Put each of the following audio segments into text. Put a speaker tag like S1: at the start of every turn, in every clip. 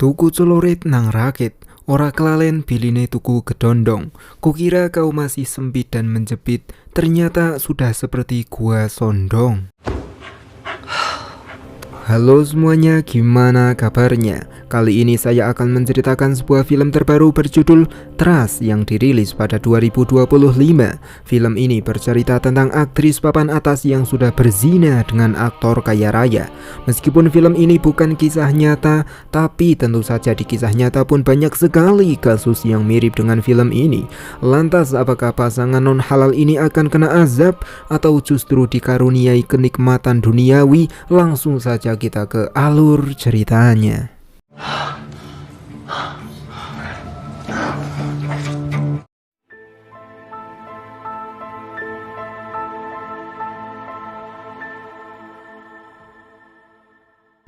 S1: Tuku celurit nang rakit, ora kelalen biline tuku gedondong. Kukira kau masih sempit dan menjepit, ternyata sudah seperti gua sondong. Halo semuanya, gimana kabarnya? Kali ini saya akan menceritakan sebuah film terbaru berjudul Trust yang dirilis pada 2025. Film ini bercerita tentang aktris papan atas yang sudah berzina dengan aktor kaya raya. Meskipun film ini bukan kisah nyata, tapi tentu saja di kisah nyata pun banyak sekali kasus yang mirip dengan film ini. Lantas apakah pasangan non halal ini akan kena azab atau justru dikaruniai kenikmatan duniawi? Langsung saja kita ke alur ceritanya.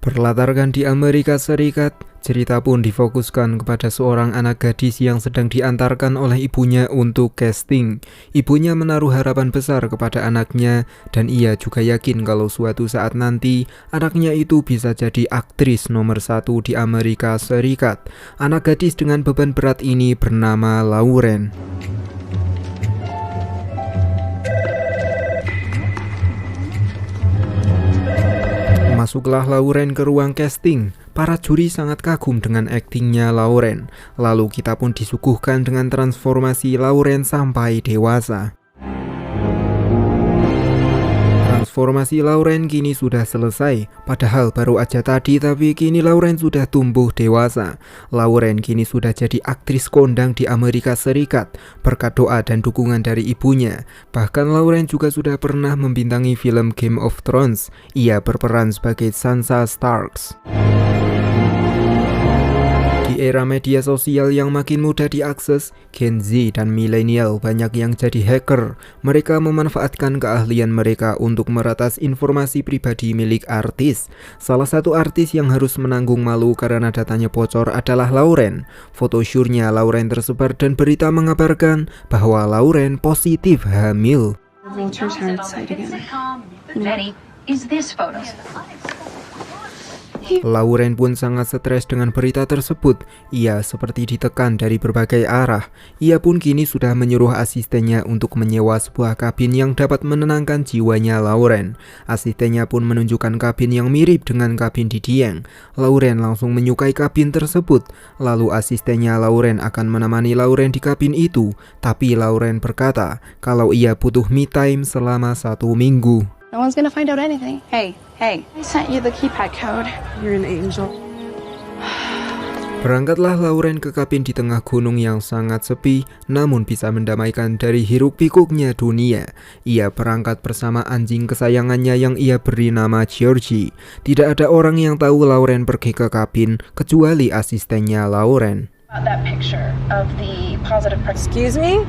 S1: Berlatarkan di Amerika Serikat, cerita pun difokuskan kepada seorang anak gadis yang sedang diantarkan oleh ibunya untuk casting. Ibunya menaruh harapan besar kepada anaknya dan ia juga yakin kalau suatu saat nanti anaknya itu bisa jadi aktris nomor 1 di Amerika Serikat. Anak gadis dengan beban berat ini bernama Lauren. Masuklah Lauren ke ruang casting. Para juri sangat kagum dengan aktingnya Lauren. Lalu kita pun disuguhkan dengan transformasi Lauren sampai dewasa. Transformasi Lauren kini sudah selesai. Padahal baru aja tadi, tapi kini Lauren sudah tumbuh dewasa. Lauren kini sudah jadi aktris kondang di Amerika Serikat berkat doa dan dukungan dari ibunya. Bahkan Lauren juga sudah pernah membintangi film Game of Thrones. Ia berperan sebagai Sansa Stark. Di era media sosial yang makin mudah diakses, Gen Z dan milenial banyak yang jadi hacker. Mereka memanfaatkan keahlian mereka untuk meretas informasi pribadi milik artis. Salah satu artis yang harus menanggung malu karena datanya bocor adalah Lauren. Foto syurnya Lauren tersebar dan berita mengabarkan bahwa Lauren positif hamil. Lauren pun sangat stres dengan berita tersebut. Ia seperti ditekan dari berbagai arah. Ia pun kini sudah menyuruh asistennya untuk menyewa sebuah kabin yang dapat menenangkan jiwanya Lauren. Asistennya pun menunjukkan kabin yang mirip dengan kabin di Dieng. Lauren langsung menyukai kabin tersebut. Lalu asistennya Lauren akan menemani Lauren di kabin itu. Tapi Lauren berkata kalau ia butuh me time selama 1 minggu.
S2: No one's gonna find out anything. Hey, I sent you the keypad code. You're an angel.
S1: Berangkatlah Lauren ke kabin di tengah gunung yang sangat sepi, namun bisa mendamaikan dari hiruk-pikuknya dunia. Ia berangkat bersama anjing kesayangannya yang ia beri nama Georgie. Tidak ada orang yang tahu Lauren pergi ke kabin, kecuali asistennya Lauren.
S2: Excuse me?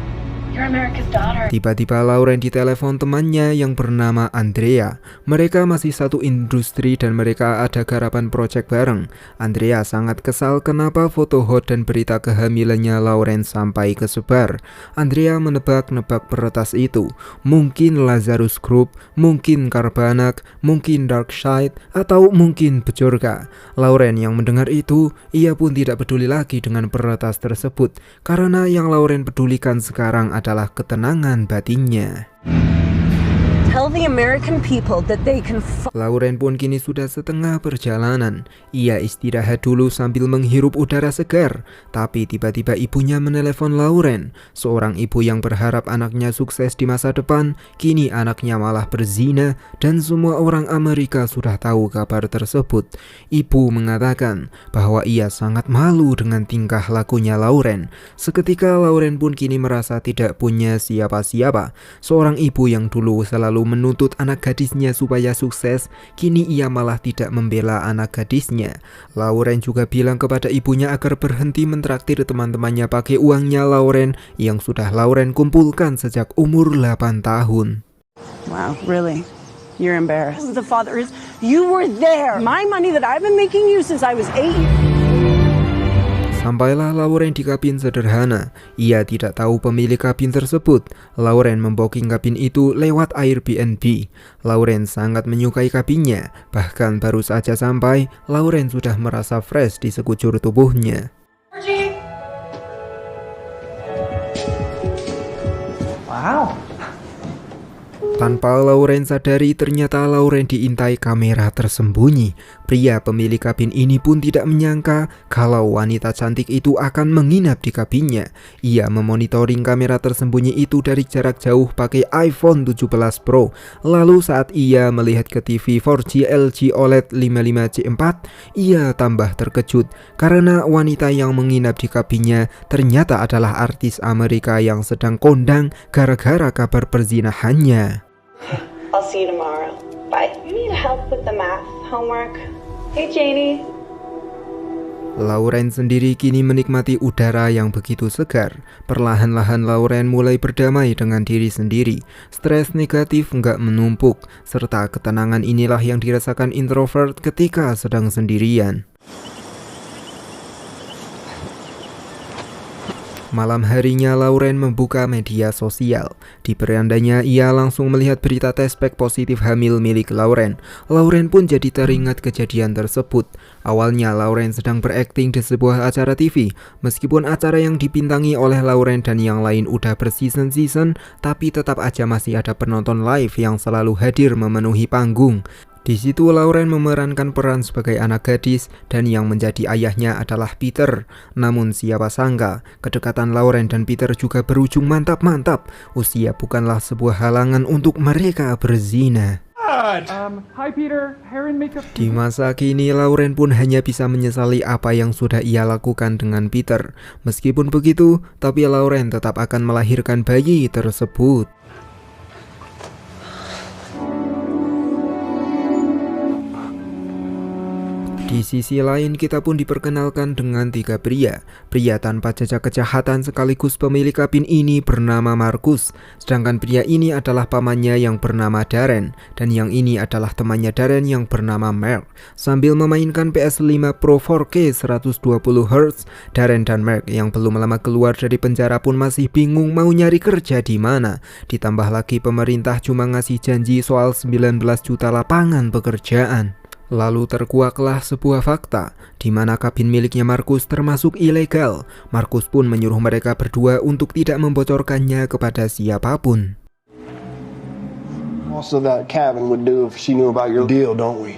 S1: Tiba-tiba Lauren ditelepon temannya yang bernama Andrea. Mereka masih satu industri dan mereka ada garapan proyek bareng. Andrea sangat kesal kenapa foto hot dan berita kehamilannya Lauren sampai kesebar. Andrea menebak-nebak peretas itu. Mungkin Lazarus Group, mungkin Carbanak, mungkin Darkside, atau mungkin Bejorka. Lauren yang mendengar itu, ia pun tidak peduli lagi dengan peretas tersebut. Karena yang Lauren pedulikan sekarang adalah ketenangan batinnya.
S2: Tell the American people that they can
S1: Lauren pun kini sudah setengah perjalanan. Ia istirahat dulu sambil menghirup udara segar. Tapi tiba-tiba ibunya menelepon Lauren. Seorang ibu yang berharap anaknya sukses di masa depan, kini anaknya malah berzina dan semua orang Amerika sudah tahu kabar tersebut. Ibu mengatakan bahwa ia sangat malu dengan tingkah lakunya Lauren. Seketika Lauren pun kini merasa tidak punya siapa-siapa. Seorang ibu yang dulu selalu menuntut anak gadisnya supaya sukses, kini ia malah tidak membela anak gadisnya. Lauren juga bilang kepada ibunya agar berhenti mentraktir teman-temannya pakai uangnya Lauren yang sudah Lauren kumpulkan sejak umur 8 tahun.
S2: Wow, really? You're embarrassed. The father is, you were there. My money that I've been making you since I was 8.
S1: Sampailah Lauren di kabin sederhana. Ia tidak tahu pemilik kabin tersebut. Lauren membooking kabin itu lewat Airbnb. Lauren sangat menyukai kabinnya. Bahkan baru saja sampai, Lauren sudah merasa fresh di sekujur tubuhnya.
S3: Wow.
S1: Tanpa Lauren sadari, ternyata Lauren diintai kamera tersembunyi. Pria pemilik kabin ini pun tidak menyangka kalau wanita cantik itu akan menginap di kabinnya. Ia memonitoring kamera tersembunyi itu dari jarak jauh pakai iPhone 17 Pro. Lalu saat ia melihat ke TV 4G LG OLED 55C4, ia tambah terkejut karena wanita yang menginap di kabinnya ternyata adalah artis Amerika yang sedang kondang gara-gara kabar perzinahannya.
S4: I'll see you tomorrow. Bye. You need help with the math homework? Hey, Janie.
S1: Lauren sendiri kini menikmati udara yang begitu segar. Perlahan-lahan Lauren mulai berdamai dengan diri sendiri. Stres negatif nggak menumpuk, serta ketenangan inilah yang dirasakan introvert ketika sedang sendirian. Malam harinya Lauren membuka media sosial. Di berandanya ia langsung melihat berita tes pack positif hamil milik Lauren. Lauren pun jadi teringat kejadian tersebut. Awalnya Lauren sedang berakting di sebuah acara TV. Meskipun acara yang dibintangi oleh Lauren dan yang lain udah berseason-season, tapi tetap aja masih ada penonton live yang selalu hadir memenuhi panggung. Di situ Lauren memerankan peran sebagai anak gadis dan yang menjadi ayahnya adalah Peter. Namun siapa sangka, kedekatan Lauren dan Peter juga berujung mantap-mantap. Usia bukanlah sebuah halangan untuk mereka berzina.
S3: Hi Peter, hair and makeup.
S1: Di masa kini Lauren pun hanya bisa menyesali apa yang sudah ia lakukan dengan Peter. Meskipun begitu, tapi Lauren tetap akan melahirkan bayi tersebut. Di sisi lain kita pun diperkenalkan dengan 3 pria. Pria tanpa jejak kejahatan sekaligus pemilik kabin ini bernama Marcus. Sedangkan pria ini adalah pamannya yang bernama Darren. Dan yang ini adalah temannya Darren yang bernama Mark. Sambil memainkan PS5 Pro 4K 120Hz, Darren dan Mark yang belum lama keluar dari penjara pun masih bingung mau nyari kerja di mana. Ditambah lagi pemerintah cuma ngasih janji soal 19 juta lapangan pekerjaan. Lalu terkuaklah sebuah fakta, di mana kabin miliknya Marcus termasuk ilegal. Marcus pun menyuruh mereka berdua untuk tidak membocorkannya kepada siapapun.
S5: Also, that cabin would do if she knew about your deal, don't we?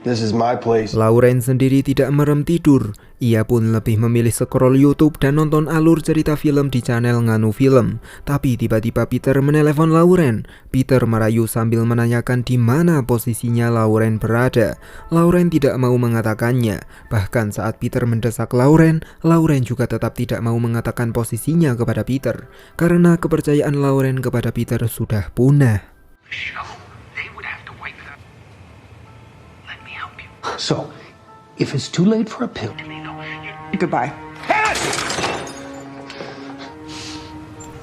S5: This is my place.
S1: Lauren sendiri tidak merem tidur. Ia pun lebih memilih scroll YouTube dan nonton alur cerita film di channel Nganu Film. Tapi tiba-tiba Peter menelepon Lauren. Peter merayu sambil menanyakan di mana posisinya Lauren berada. Lauren tidak mau mengatakannya. Bahkan saat Peter mendesak Lauren juga tetap tidak mau mengatakan posisinya kepada Peter. Karena kepercayaan Lauren kepada Peter sudah punah.
S6: So, if it's too late for a pill,
S3: Goodbye.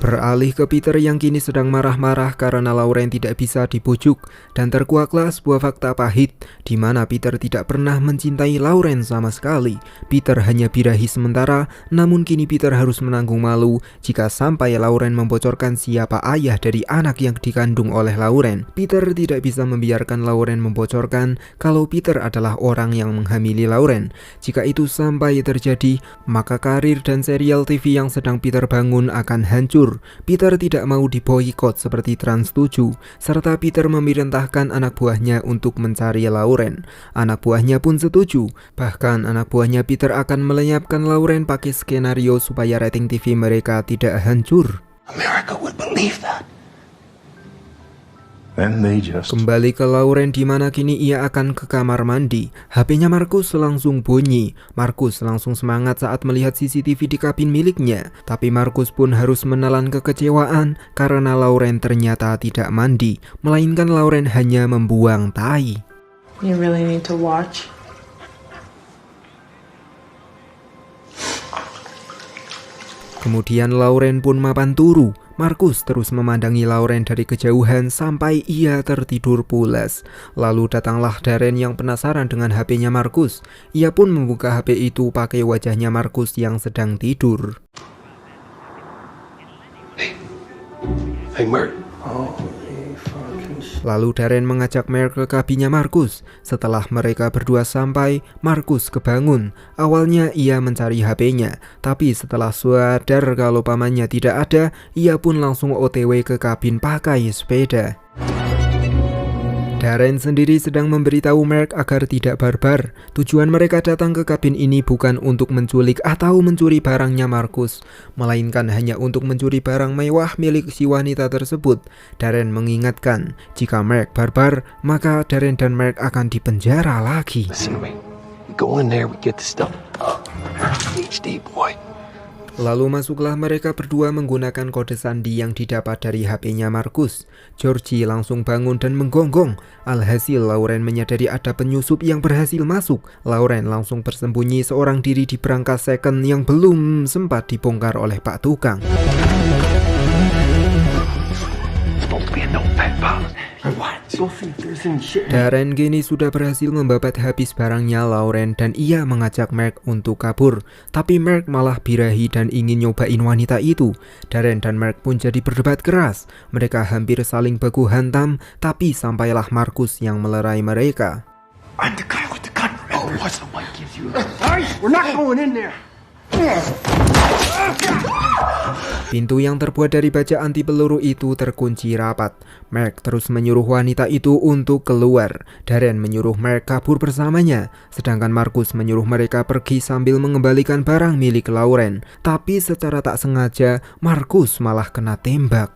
S1: Beralih ke Peter yang kini sedang marah-marah karena Lauren tidak bisa dibujuk. Dan terkuaklah sebuah fakta pahit, di mana Peter tidak pernah mencintai Lauren sama sekali. Peter hanya birahi sementara, namun kini Peter harus menanggung malu jika sampai Lauren membocorkan siapa ayah dari anak yang dikandung oleh Lauren. Peter tidak bisa membiarkan Lauren membocorkan kalau Peter adalah orang yang menghamili Lauren. Jika itu sampai terjadi, maka karir dan serial TV yang sedang Peter bangun akan hancur. Peter tidak mau diboikot seperti Trans 7, serta Peter memerintahkan anak buahnya untuk mencari Lauren. Anak buahnya pun setuju, bahkan anak buahnya Peter akan melenyapkan Lauren pakai skenario supaya rating TV mereka tidak hancur.
S6: America would believe that.
S5: And they just...
S1: Kembali ke Lauren di mana kini ia akan ke kamar mandi. HP-nya Marcus langsung bunyi. Marcus langsung semangat saat melihat CCTV di kabin miliknya. Tapi Marcus pun harus menelan kekecewaan karena Lauren ternyata tidak mandi, melainkan Lauren hanya membuang tai.
S4: You really need to watch.
S1: Kemudian Lauren pun mapan turu. Markus terus memandangi Lauren dari kejauhan sampai ia tertidur pulas. Lalu datanglah Darren yang penasaran dengan HP-nya Markus. Ia pun membuka HP itu pakai wajahnya Markus yang sedang tidur.
S5: Hey, Mert.
S1: Lalu Darren mengajak Mer ke kabinnya Markus. Setelah mereka berdua sampai, Markus kebangun. Awalnya ia mencari HP-nya, tapi setelah sadar kalau pamannya tidak ada, ia pun langsung OTW ke kabin pakai sepeda. Darren sendiri sedang memberitahu Mark agar tidak barbar. Tujuan mereka datang ke kabin ini bukan untuk menculik atau mencuri barangnya Markus, melainkan hanya untuk mencuri barang mewah milik si wanita tersebut. Darren mengingatkan, jika Mark barbar, maka Darren dan Mark akan dipenjara lagi.
S5: Listen to me. We go in there, we get the stuff. HD, boy.
S1: Lalu masuklah mereka berdua menggunakan kode sandi yang didapat dari HP-nya Markus. Georgie langsung bangun dan menggonggong. Alhasil Lauren menyadari ada penyusup yang berhasil masuk. Lauren langsung bersembunyi seorang diri di berangkas second yang belum sempat dibongkar oleh Pak Tukang. Darren kini sudah berhasil membabat habis barangnya Lauren dan ia mengajak Mark untuk kabur. Tapi Mark malah birahi dan ingin nyobain wanita itu. Darren dan Mark pun jadi berdebat keras. Mereka hampir saling baku hantam, tapi sampailah Markus yang melerai mereka.
S5: I'm the guy with the gun. Oh, what's the one gives you? All right, we're not going in there.
S1: Pintu yang terbuat dari baja anti peluru itu terkunci rapat. Mark terus menyuruh wanita itu untuk keluar. Darren menyuruh Mark kabur bersamanya, sedangkan Markus menyuruh mereka pergi sambil mengembalikan barang milik Lauren. Tapi secara tak sengaja, Markus malah kena tembak.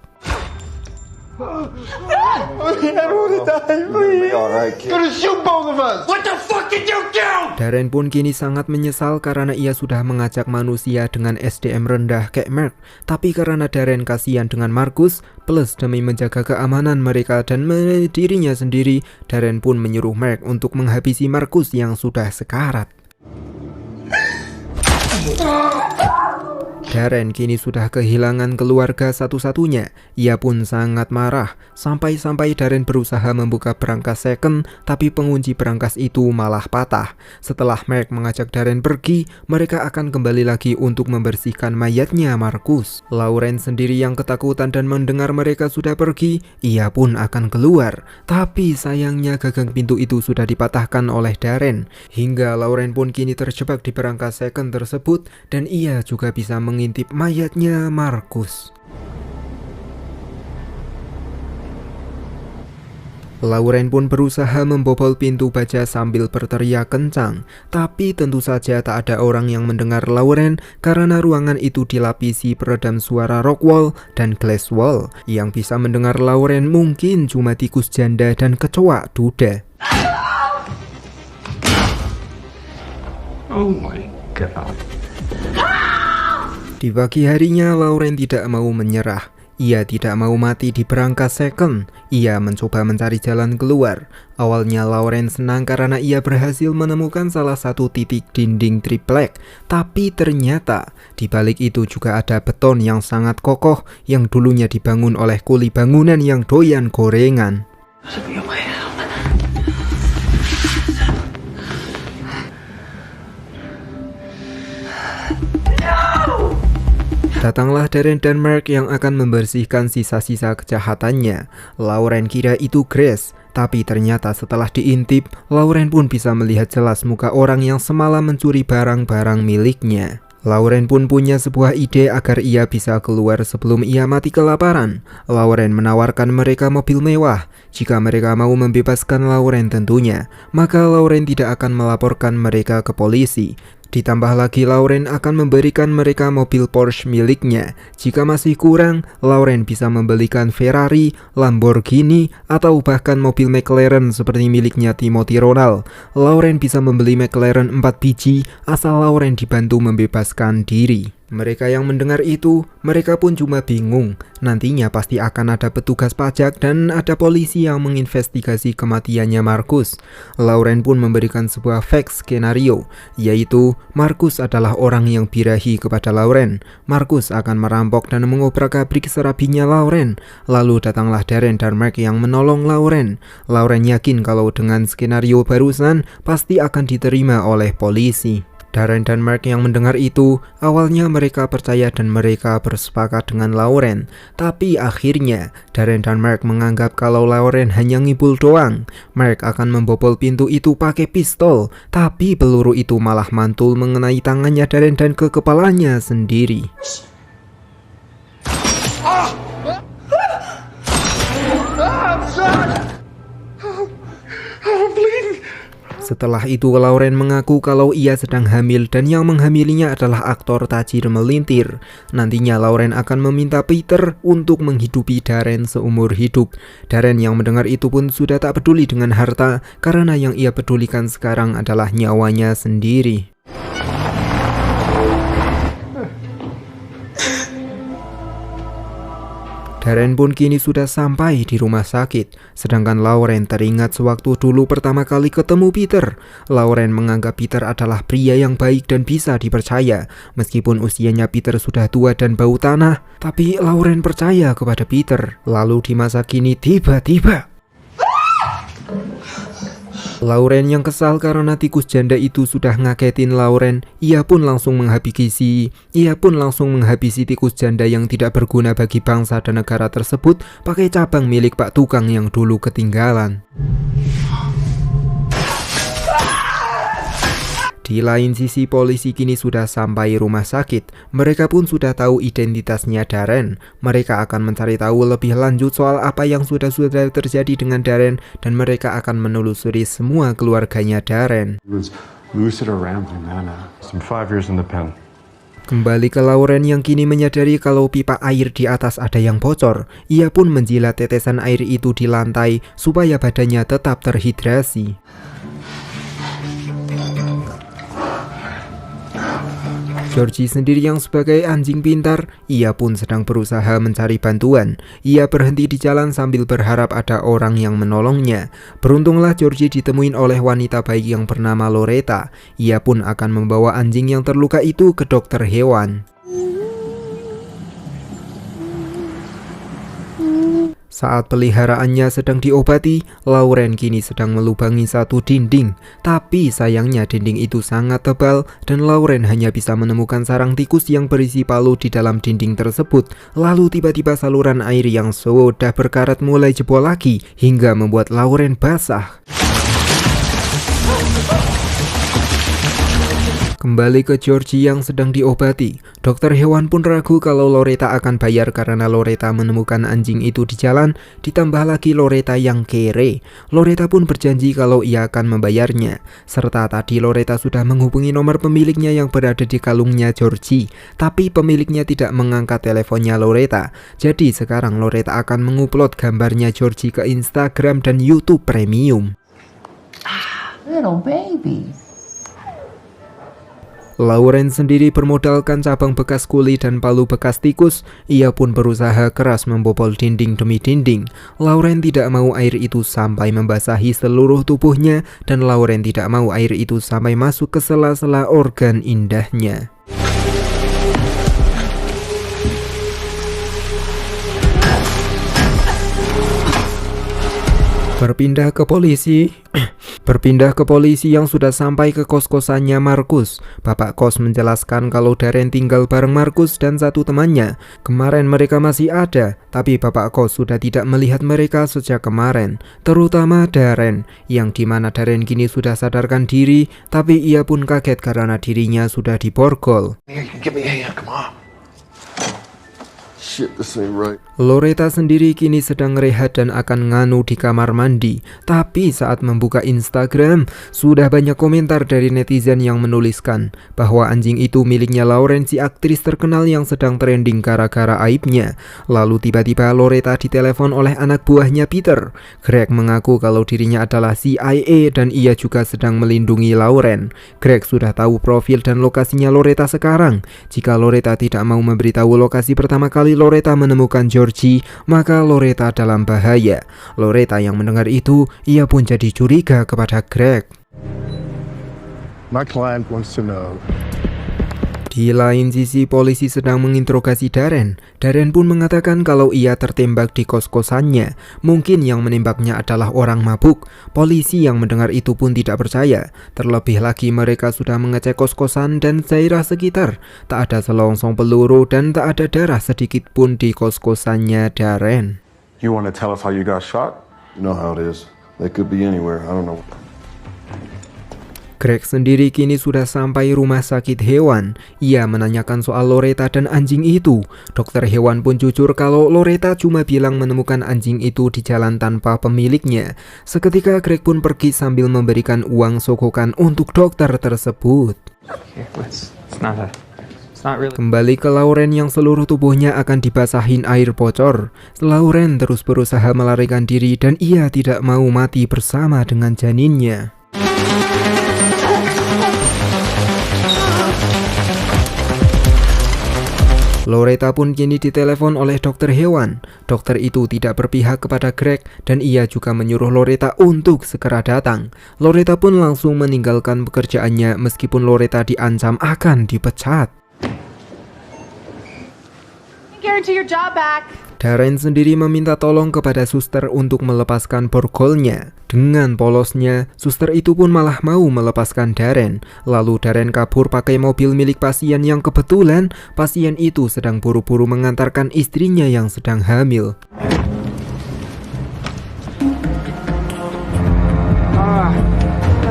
S1: Darren pun kini sangat menyesal karena ia sudah mengajak manusia dengan SDM rendah kayak Mark. Tapi karena Darren kasihan dengan Markus, plus demi menjaga keamanan mereka dan dirinya sendiri, Darren pun menyuruh Mark untuk menghabisi Markus yang sudah sekarat. Darren kini sudah kehilangan keluarga satu-satunya. Ia pun sangat marah. Sampai-sampai Darren berusaha membuka berangkas second, tapi pengunci berangkas itu malah patah. Setelah Mark mengajak Darren pergi, mereka akan kembali lagi untuk membersihkan mayatnya Markus. Lauren sendiri yang ketakutan dan mendengar mereka sudah pergi, ia pun akan keluar. Tapi sayangnya gagang pintu itu sudah dipatahkan oleh Darren. Hingga Lauren pun kini terjebak di berangkas second tersebut dan ia juga bisa mengintip mayatnya Markus. Lauren pun berusaha membobol pintu baja sambil berteriak kencang. Tapi tentu saja tak ada orang yang mendengar Lauren karena ruangan itu dilapisi peredam suara rock wall dan glass wall. Yang bisa mendengar Lauren mungkin cuma tikus janda dan kecoa duda.
S5: Oh my God.
S1: Di pagi harinya Lauren tidak mau menyerah. Ia tidak mau mati di berangkas second. Ia mencoba mencari jalan keluar. Awalnya Lauren senang karena ia berhasil menemukan salah satu titik dinding triplek. Tapi ternyata di balik itu juga ada beton yang sangat kokoh yang dulunya dibangun oleh kuli bangunan yang doyan gorengan. Datanglah Darren dan Mark yang akan membersihkan sisa-sisa kejahatannya. Lauren kira itu Grace, tapi ternyata setelah diintip, Lauren pun bisa melihat jelas muka orang yang semalam mencuri barang-barang miliknya. Lauren pun punya sebuah ide agar ia bisa keluar sebelum ia mati kelaparan. Lauren menawarkan mereka mobil mewah. Jika mereka mau membebaskan Lauren tentunya, maka Lauren tidak akan melaporkan mereka ke polisi. Ditambah lagi Lauren akan memberikan mereka mobil Porsche miliknya. Jika masih kurang, Lauren bisa membelikan Ferrari, Lamborghini, atau bahkan mobil McLaren seperti miliknya Timothy Ronald. Lauren bisa membeli McLaren 4 biji asal Lauren dibantu membebaskan diri. Mereka yang mendengar itu, mereka pun cuma bingung. Nantinya pasti akan ada petugas pajak dan ada polisi yang menginvestigasi kematiannya Marcus. Lauren pun memberikan sebuah fake skenario, yaitu Marcus adalah orang yang birahi kepada Lauren. Marcus akan merampok dan mengobrak-abrik serabinya Lauren. Lalu datanglah Darren dan Mark yang menolong Lauren. Lauren yakin kalau dengan skenario barusan pasti akan diterima oleh polisi. Darren dan Mark yang mendengar itu, awalnya mereka percaya dan mereka bersepakat dengan Lauren. Tapi akhirnya, Darren dan Mark menganggap kalau Lauren hanya ngibul doang. Mark akan membobol pintu itu pakai pistol, tapi peluru itu malah mantul mengenai tangannya Darren dan ke kepalanya sendiri. Setelah itu Lauren mengaku kalau ia sedang hamil dan yang menghamilinya adalah aktor tajir melintir. Nantinya Lauren akan meminta Peter untuk menghidupi Darren seumur hidup. Darren yang mendengar itu pun sudah tak peduli dengan harta karena yang ia pedulikan sekarang adalah nyawanya sendiri. Darren pun kini sudah sampai di rumah sakit, sedangkan Lauren teringat sewaktu dulu pertama kali ketemu Peter. Lauren menganggap Peter adalah pria yang baik dan bisa dipercaya. Meskipun usianya Peter sudah tua dan bau tanah, tapi Lauren percaya kepada Peter. Lalu di masa kini tiba-tiba Lauren yang kesal karena tikus janda itu sudah ngagetin Lauren. Ia pun langsung menghabisi tikus janda yang tidak berguna bagi bangsa dan negara tersebut pakai cabang milik Pak Tukang yang dulu ketinggalan. Di lain sisi, polisi kini sudah sampai rumah sakit. Mereka pun sudah tahu identitasnya Darren. Mereka akan mencari tahu lebih lanjut soal apa yang sudah terjadi dengan Darren, dan mereka akan menelusuri semua keluarganya Darren. Kembali ke Lauren yang kini menyadari kalau pipa air di atas ada yang bocor. Ia pun menjilat tetesan air itu di lantai supaya badannya tetap terhidrasi. Georgie sendiri yang sebagai anjing pintar, ia pun sedang berusaha mencari bantuan. Ia berhenti di jalan sambil berharap ada orang yang menolongnya. Beruntunglah Georgie ditemuin oleh wanita baik yang bernama Loretta. Ia pun akan membawa anjing yang terluka itu ke dokter hewan. Saat peliharaannya sedang diobati, Lauren kini sedang melubangi satu dinding. Tapi sayangnya dinding itu sangat tebal dan Lauren hanya bisa menemukan sarang tikus yang berisi palu di dalam dinding tersebut. Lalu tiba-tiba saluran air yang sudah berkarat mulai jebol lagi hingga membuat Lauren basah. Kembali ke Georgie yang sedang diobati. Dokter hewan pun ragu kalau Loretta akan bayar karena Loretta menemukan anjing itu di jalan, ditambah lagi Loretta yang kere. Loretta pun berjanji kalau ia akan membayarnya. Serta tadi Loretta sudah menghubungi nomor pemiliknya yang berada di kalungnya Georgie, tapi pemiliknya tidak mengangkat teleponnya Loretta. Jadi sekarang Loretta akan mengupload gambarnya Georgie ke Instagram dan YouTube Premium.
S6: Little baby.
S1: Lauren sendiri bermodalkan cabang bekas kuli dan palu bekas tikus. Ia pun berusaha keras membobol dinding demi dinding. Lauren tidak mau air itu sampai membasahi seluruh tubuhnya, dan Lauren tidak mau air itu sampai masuk ke sela-sela organ indahnya. Berpindah ke polisi yang sudah sampai ke kos-kosannya Marcus. Bapak kos menjelaskan kalau Darren tinggal bareng Marcus dan satu temannya. Kemarin mereka masih ada, tapi bapak kos sudah tidak melihat mereka sejak kemarin. Terutama Darren, yang dimana Darren kini sudah sadarkan diri, tapi ia pun kaget karena dirinya sudah diborgol.
S5: Shit, this ain't right.
S1: Loretta sendiri kini sedang rehat dan akan nganu di kamar mandi. Tapi saat membuka Instagram, sudah banyak komentar dari netizen yang menuliskan bahwa anjing itu miliknya Lauren, si aktris terkenal yang sedang trending gara-gara aibnya. Lalu tiba-tiba Loretta ditelepon oleh anak buahnya Peter. Greg mengaku kalau dirinya adalah CIA dan ia juga sedang melindungi Lauren. Greg sudah tahu profil dan lokasinya Loretta sekarang. Jika Loretta tidak mau memberitahu lokasi pertama kali Loretta menemukan Georgie, maka Loretta dalam bahaya. Loretta yang mendengar itu, ia pun jadi curiga kepada Greg.
S5: My client wants to know.
S1: Di lain sisi, polisi sedang menginterogasi Darren. Darren pun mengatakan kalau ia tertembak di kos-kosannya. Mungkin yang menembaknya adalah orang mabuk. Polisi yang mendengar itu pun tidak percaya. Terlebih lagi mereka sudah mengecek kos-kosan dan daerah sekitar. Tak ada selongsong peluru dan tak ada darah sedikit pun di kos-kosannya Darren.
S7: You want to tell us how you got shot?
S5: You know how it is. They could be anywhere. I don't know.
S1: Greg sendiri kini sudah sampai rumah sakit hewan. Ia menanyakan soal Loretta dan anjing itu. Dokter hewan pun jujur kalau Loretta cuma bilang menemukan anjing itu di jalan tanpa pemiliknya. Seketika Greg pun pergi sambil memberikan uang sogokan untuk dokter tersebut. Kembali ke Lauren yang seluruh tubuhnya akan dibasahin air bocor. Lauren terus berusaha melarikan diri dan ia tidak mau mati bersama dengan janinnya. Loretta pun kini ditelepon oleh dokter hewan. Dokter itu tidak berpihak kepada Greg dan ia juga menyuruh Loretta untuk segera datang. Loretta pun langsung meninggalkan pekerjaannya meskipun Loretta diancam akan dipecat.
S2: Guarantee your job back.
S1: Darren sendiri meminta tolong kepada suster untuk melepaskan borgolnya. Dengan polosnya, suster itu pun malah mau melepaskan Darren. Lalu Darren kabur pakai mobil milik pasien yang kebetulan pasien itu sedang buru-buru mengantarkan istrinya yang sedang hamil.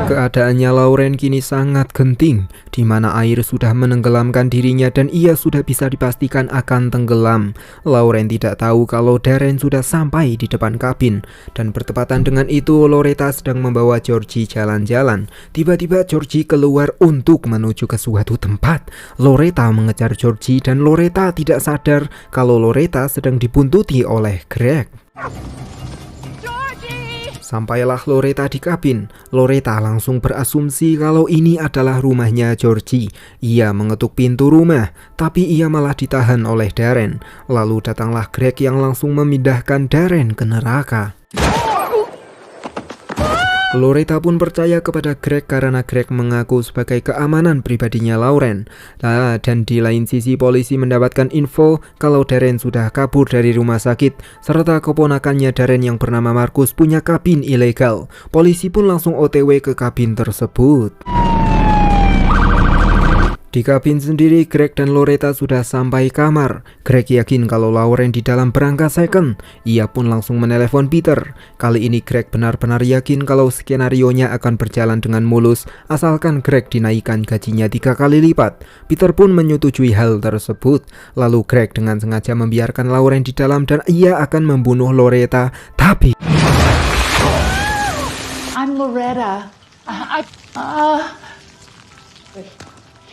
S1: Keadaannya Lauren kini sangat genting, di mana air sudah menenggelamkan dirinya dan ia sudah bisa dipastikan akan tenggelam. Lauren tidak tahu kalau Darren sudah sampai di depan kabin, dan bertepatan dengan itu Loretta sedang membawa Georgie jalan-jalan. Tiba-tiba Georgie keluar untuk menuju ke suatu tempat. Loretta mengejar Georgie dan Loretta tidak sadar kalau Loretta sedang dibuntuti oleh Greg. Sampailah Loretta di kabin. Loretta langsung berasumsi kalau ini adalah rumahnya Georgie. Ia mengetuk pintu rumah, tapi ia malah ditahan oleh Darren. Lalu datanglah Greg yang langsung memindahkan Darren ke neraka. Loretta pun percaya kepada Greg karena Greg mengaku sebagai keamanan pribadinya Lauren. Dan di lain sisi polisi mendapatkan info kalau Darren sudah kabur dari rumah sakit, serta keponakannya Darren yang bernama Marcus punya kabin ilegal. Polisi pun langsung OTW ke kabin tersebut. Di kabin sendiri, Greg dan Loretta sudah sampai kamar. Greg yakin kalau Lauren di dalam berangka second. Ia pun langsung menelepon Peter. Kali ini Greg benar-benar yakin kalau skenarionya akan berjalan dengan mulus, asalkan Greg dinaikkan gajinya 3 kali lipat. Peter pun menyetujui hal tersebut. Lalu Greg dengan sengaja membiarkan Lauren di dalam dan ia akan membunuh Loretta. Tapi
S2: I'm Loretta.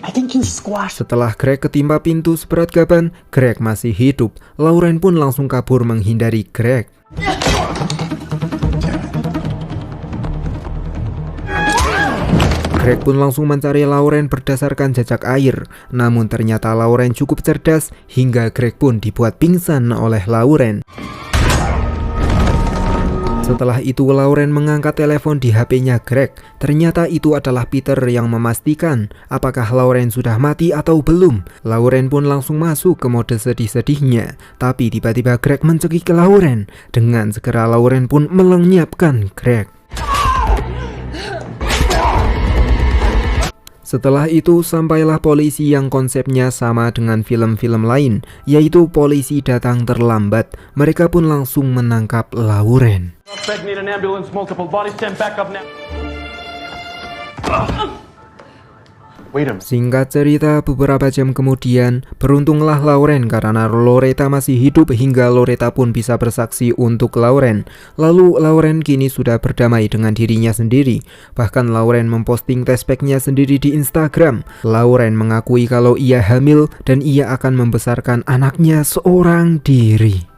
S6: I think you squashed.
S1: setelah Greg ketimpa pintu seberat gaban, Greg masih hidup. Lauren pun langsung kabur menghindari Greg. Greg pun langsung mencari Lauren berdasarkan jejak air. Namun ternyata Lauren cukup cerdas hingga Greg pun dibuat pingsan oleh Lauren. Setelah itu Lauren mengangkat telepon di HP-nya Greg. Ternyata itu adalah Peter yang memastikan apakah Lauren sudah mati atau belum. Lauren pun langsung masuk ke mode sedih-sedihnya. Tapi tiba-tiba Greg mencekik ke Lauren. Dengan segera Lauren pun melenyapkan Greg. Setelah itu sampailah polisi yang konsepnya sama dengan film-film lain, yaitu polisi datang terlambat. Mereka pun langsung menangkap Lauren.
S3: Suspect need an ambulance, multiple bodies, stand back up now.
S7: Wait a minute.
S1: Singkat cerita, beberapa jam kemudian, beruntunglah Lauren karena Loretta masih hidup hingga Loretta pun bisa bersaksi untuk Lauren. Lalu Lauren kini sudah berdamai dengan dirinya sendiri. Bahkan Lauren memposting tespeknya sendiri di Instagram. Lauren mengakui kalau ia hamil dan ia akan membesarkan anaknya seorang diri.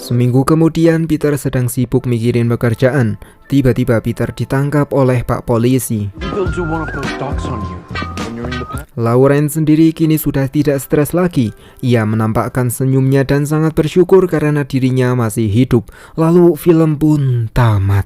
S1: Seminggu kemudian, Peter sedang sibuk mikirin pekerjaan. Tiba-tiba Peter ditangkap oleh Pak Polisi.
S7: They'll do one of those docs on you when you're in the past.
S1: Lauren sendiri kini sudah tidak stres lagi. Ia menampakkan senyumnya dan sangat bersyukur karena dirinya masih hidup. Lalu film pun tamat.